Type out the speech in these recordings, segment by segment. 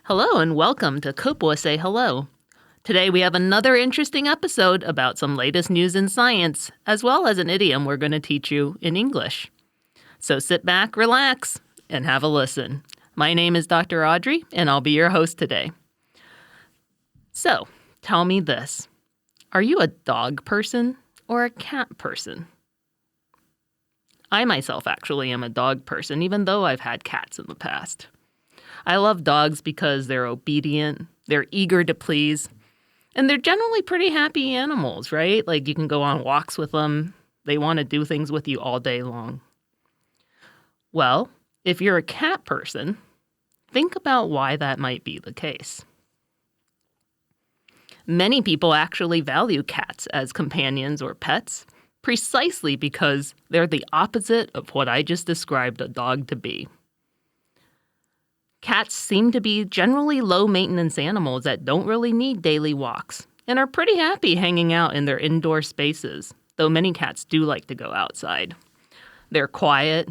Hello and welcome to Kopua Say Hello. Today we have another interesting episode about some latest news in science, as well as an idiom we're going to teach you in English. So sit back, relax, and have a listen. My name is Dr. Audrey, and I'll be your host today. So, tell me this. Are you a dog person or a cat person? I myself actually am a dog person, even though I've had cats in the past. I love dogs because they're obedient, they're eager to please, and they're generally pretty happy animals, right? Like you can go on walks with them. They want to do things with you all day long. Well, if you're a cat person, think about why that might be the case. Many people actually value cats as companions or pets precisely because they're the opposite of what I just described a dog to be. Cats seem to be generally low-maintenance animals that don't really need daily walks and are pretty happy hanging out in their indoor spaces, though many cats do like to go outside. They're quiet.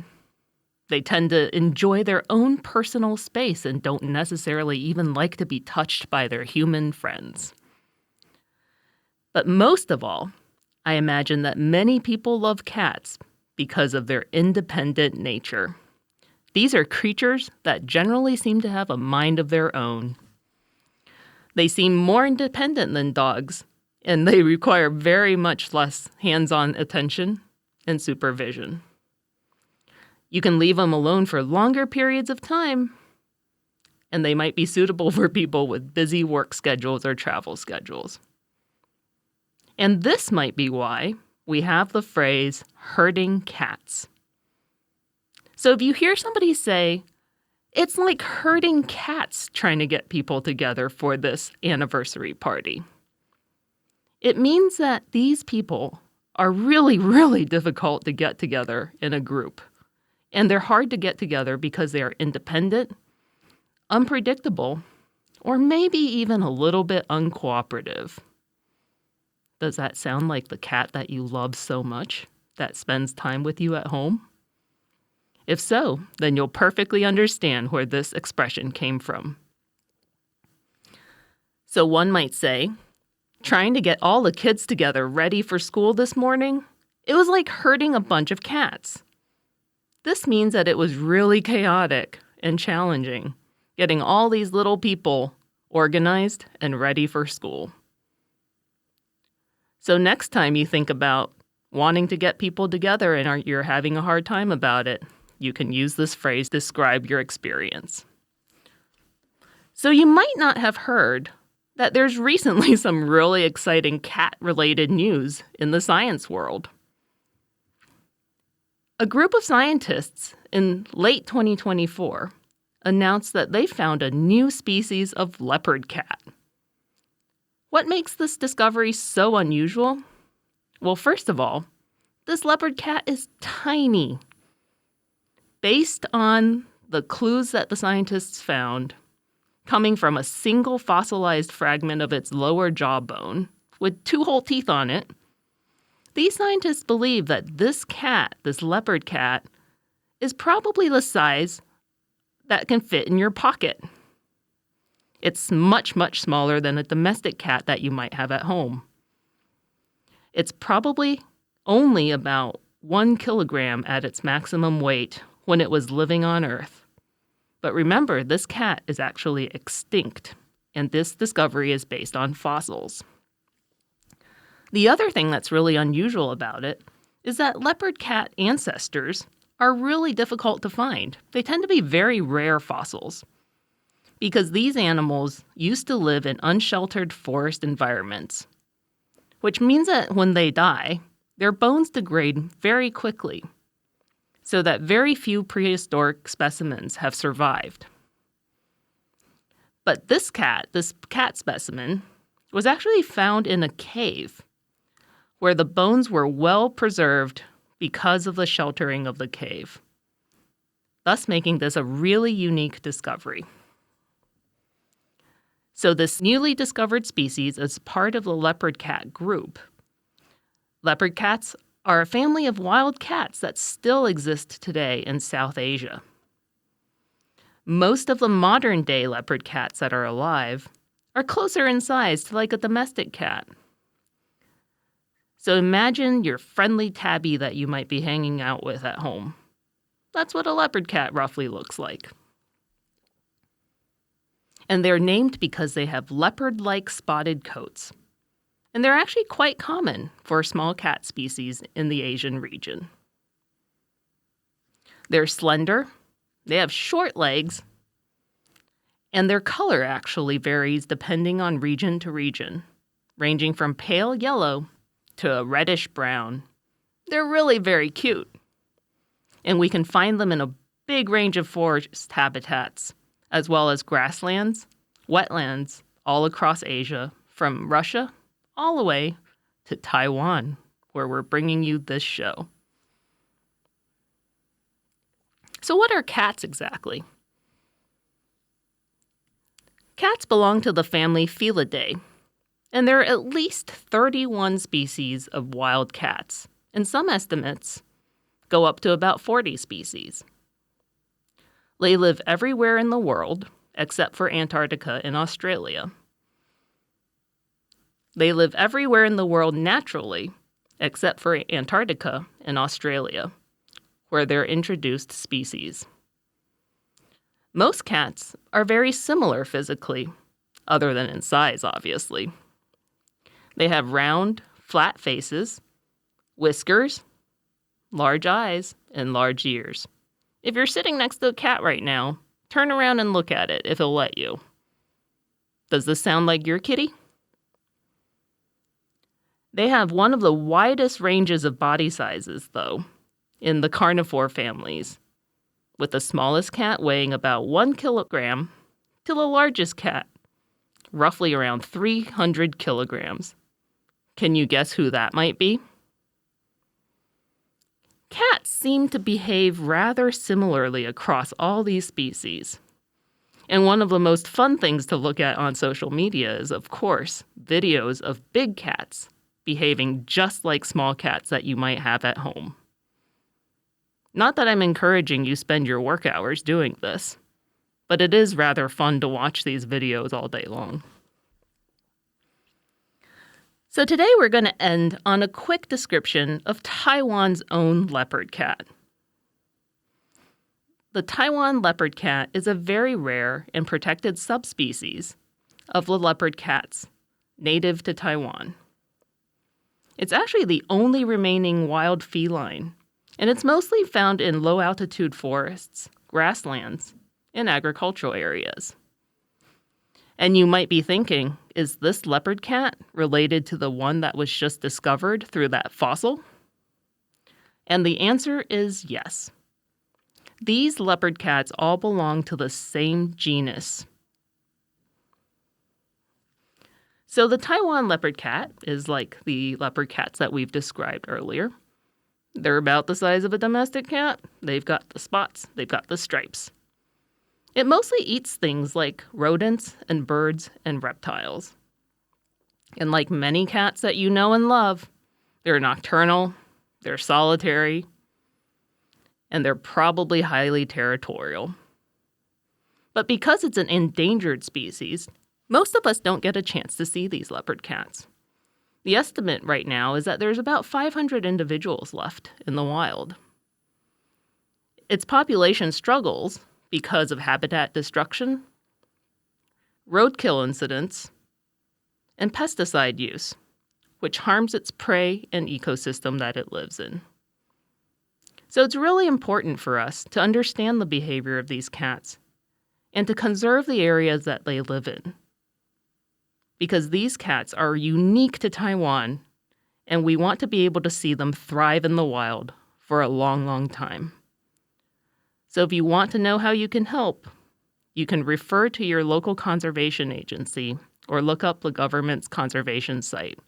They tend to enjoy their own personal space and don't necessarily even like to be touched by their human friends. But most of all, I imagine that many people love cats because of their independent nature. These are creatures that generally seem to have a mind of their own. They seem more independent than dogs, and they require very much less hands-on attention and supervision. You can leave them alone for longer periods of time, and they might be suitable for people with busy work schedules or travel schedules. And this might be why we have the phrase herding cats. So if you hear somebody say, it's like herding cats trying to get people together for this anniversary party, it means that these people are really, really difficult to get together in a group. And they're hard to get together because they are independent, unpredictable, or maybe even a little bit uncooperative. Does that sound like the cat that you love so much that spends time with you at home? If so, then you'll perfectly understand where this expression came from. So one might say, trying to get all the kids together ready for school this morning, it was like herding a bunch of cats. This means that it was really chaotic and challenging, getting all these little people organized and ready for school. So next time you think about wanting to get people together and you're having a hard time about it, you can use this phrase to describe your experience. So you might not have heard that there's recently some really exciting cat-related news in the science world. A group of scientists in late 2024 announced that they found a new species of leopard cat. What makes this discovery so unusual? Well, first of all, this leopard cat is tiny. Based on the clues that the scientists found, coming from a single fossilized fragment of its lower jawbone with 2 whole teeth on it, these scientists believe that this cat, this leopard cat, is probably the size that can fit in your pocket. It's much, much smaller than a domestic cat that you might have at home. It's probably only about 1 kilogram at its maximum weight when it was living on Earth. But remember, this cat is actually extinct, and this discovery is based on fossils. The other thing that's really unusual about it is that leopard cat ancestors are really difficult to find. They tend to be very rare fossils because these animals used to live in unsheltered forest environments, which means that when they die, their bones degrade very quickly, so that very few prehistoric specimens have survived. But this cat specimen, was actually found in a cave where the bones were well preserved because of the sheltering of the cave, thus making this a really unique discovery. So this newly discovered species is part of the leopard cat group. Leopard cats are a family of wild cats that still exist today in South Asia. Most of the modern-day leopard cats that are alive are closer in size to like a domestic cat. So imagine your friendly tabby that you might be hanging out with at home. That's what a leopard cat roughly looks like. And they're named because they have leopard-like spotted coats. And they're actually quite common for small cat species in the Asian region. They're slender, they have short legs, and their color actually varies depending on region to region, ranging from pale yellow to a reddish brown. They're really very cute. And we can find them in a big range of forest habitats, as well as grasslands, wetlands, all across Asia, from Russia all the way to Taiwan, where we're bringing you this show. So what are cats exactly? Cats belong to the family Felidae, and there are at least 31 species of wild cats, and some estimates go up to about 40 species. They live everywhere in the world except for Antarctica and Australia. They live everywhere in the world naturally except for Antarctica and Australia, where they're introduced species. Most cats are very similar physically, other than in size, obviously. They have round, flat faces, whiskers, large eyes, and large ears. If you're sitting next to a cat right now, turn around and look at it if it'll let you. Does this sound like your kitty? They have one of the widest ranges of body sizes, though, in the carnivore families, with the smallest cat weighing about 1 kilogram to the largest cat, roughly around 300 kilograms. Can you guess who that might be? Cats seem to behave rather similarly across all these species. And one of the most fun things to look at on social media is, of course, videos of big cats behaving just like small cats that you might have at home. Not that I'm encouraging you spend your work hours doing this, but it is rather fun to watch these videos all day long. So today we're going to end on a quick description of Taiwan's own leopard cat. The Taiwan leopard cat is a very rare and protected subspecies of the leopard cats native to Taiwan. It's actually the only remaining wild feline, and it's mostly found in low-altitude forests, grasslands, and agricultural areas. And you might be thinking, is this leopard cat related to the one that was just discovered through that fossil? And the answer is yes. These leopard cats all belong to the same genus. So the Taiwan leopard cat is like the leopard cats that we've described earlier. They're about the size of a domestic cat. They've got the spots. They've got the stripes. It mostly eats things like rodents and birds and reptiles. And like many cats that you know and love, they're nocturnal, they're solitary, and they're probably highly territorial. But because it's an endangered species, most of us don't get a chance to see these leopard cats. The estimate right now is that there's about 500 individuals left in the wild. Its population struggles because of habitat destruction, roadkill incidents, and pesticide use, which harms its prey and ecosystem that it lives in. So it's really important for us to understand the behavior of these cats and to conserve the areas that they live in, because these cats are unique to Taiwan, and we want to be able to see them thrive in the wild for a long, long time. So if you want to know how you can help, you can refer to your local conservation agency or look up the government's conservation site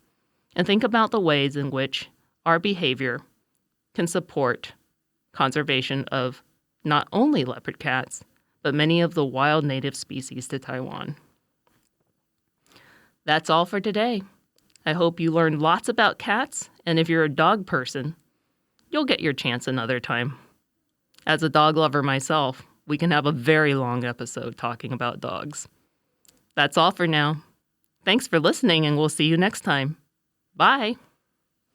and think about the ways in which our behavior can support conservation of not only leopard cats, but many of the wild native species to Taiwan. That's all for today. I hope you learned lots about cats, and if you're a dog person, you'll get your chance another time. As a dog lover myself, We can have a very long episode talking about dogs. That's all for now. Thanks for listening, and we'll see you next time. Bye.